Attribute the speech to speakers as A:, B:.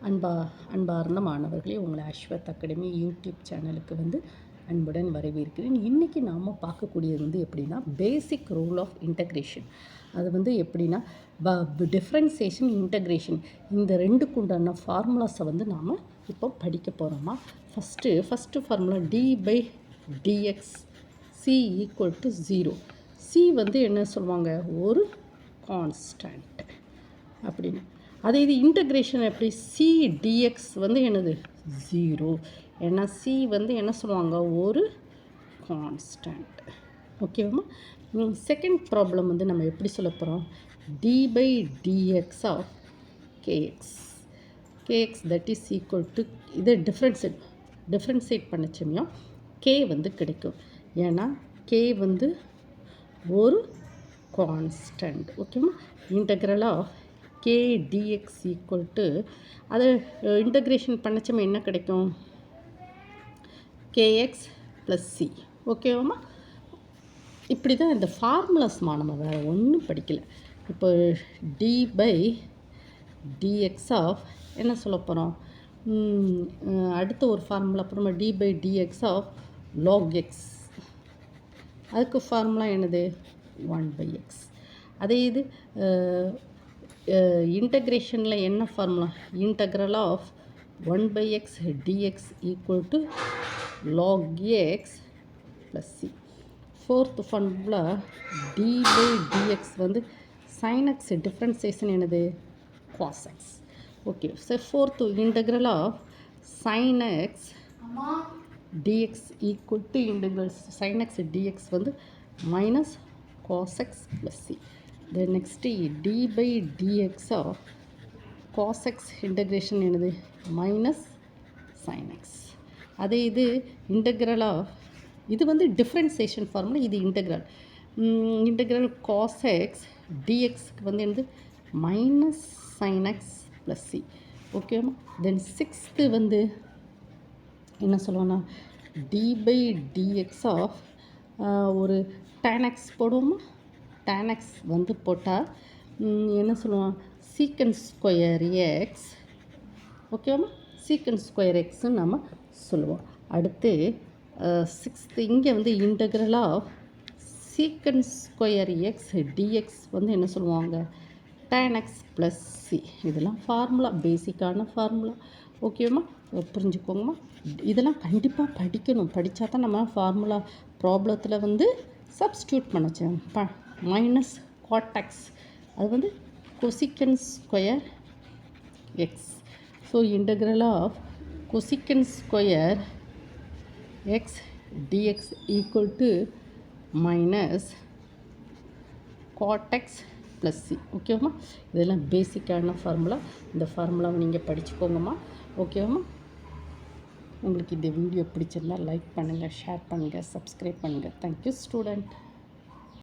A: அன்பார்ந்த மாணவர்களே, உங்களை அஸ்வத் அகாடமி யூடியூப் சேனலுக்கு அன்புடன் வரவேற்கிறேன். இன்றைக்கி நாம் பார்க்கக்கூடியது எப்படின்னா, பேசிக் ரூல் ஆஃப் இன்டகிரேஷன். அது எப்படின்னா, டிஃப்ரென்சியேஷன், இன்டகிரேஷன், இந்த ரெண்டுக்கு உண்டான ஃபார்முலாஸை நாம் இப்போ படிக்க போகிறோமா. First formula d/dx c = 0. c என்ன சொல்லுவாங்க, ஒரு கான்ஸ்டன்ட் அப்படின்னு. அதே இது இன்டகிரேஷன் எப்படி, சி டிஎக்ஸ் என்னது 0. ஏன்னா சி என்ன சொல்லுவாங்க, ஒரு கான்ஸ்டன்ட். ஓகேவா. செகண்ட் ப்ராப்ளம் நம்ம எப்படி சொல்ல போகிறோம், d/dx of kx that is equal to, இதை டிஃப்ரென்ஷியேட் பண்ணச்சமையும் k கிடைக்கும். ஏன்னா k ஒரு கான்ஸ்டன்ட். ஓகேவா. Integral of k dx equal to, அதை இன்டகிரேஷன் பண்ணச்சமே என்ன கிடைக்கும், kx + c. ஓகேவாம்மா. இப்படி தான் இந்த ஃபார்முலாஸ் நம்ம வேறு ஒன்றும் படிக்கலை. இப்போ d/dx ஆஃப் என்ன சொல்ல போகிறோம், அடுத்த ஒரு ஃபார்முலா அப்புறமா d/dx ஆஃப் log x. அதுக்கு ஃபார்முலா என்னது, 1/x. அதே இது இன்டகிரேஷனில் என்ன formula, integral of 1/x dx equal to log x + c. Fourth formula d/dx sin x, differentiation என்னது, cos x. Okay. Fourth integral of sin x dx equal to integral sin x dx minus cos x + c. Then next d/dx of cos x integration என்னது, minus sin x. அதே இது integral of, இது differentiation formula, இது integral cos x dx என்னது minus sin x + c. Okay. Then sixth என்ன சொல்லுவோன்னா, d/dx of ஒரு tan x போடுவோமா. tan x போட்டால் என்ன சொல்லுவோம், சீக்கண்ட் ஸ்கொயர் எக்ஸ். ஓகேவா. சீக்கண்ட் ஸ்கொயர் எக்ஸ்ன்னு நம்ம சொல்லுவோம். அடுத்து சிக்ஸ்த்து இங்கே integral of secant square X DX என்ன சொல்லுவாங்க, tan x + c. இதெல்லாம் ஃபார்முலா, பேசிக்கான ஃபார்முலா. ஓகேவா. புரிஞ்சுக்கோங்கம்மா. இதெல்லாம் கண்டிப்பாக படிக்கணும். படித்தா தான் நம்ம ஃபார்முலா ப்ராப்ளத்தில் சப்ஸ்டியூட் பண்ணச்சேன். மைனஸ் காட்-எக்ஸ், அது cosecant square X. So integral of cosecant square X DX equal to minus cot x + c. ஓகேவாம்மா. இதெல்லாம் பேசிக்கான ஃபார்முலா. இந்த ஃபார்முலாவை நீங்கள் படிச்சுக்கோங்கம்மா. ஓகேவாம்மா. உங்களுக்கு இந்த வீடியோ பிடிச்சிருந்தால் லைக் பண்ணுங்கள், ஷேர் பண்ணுங்கள், சப்ஸ்கிரைப் பண்ணுங்கள். Thank you student.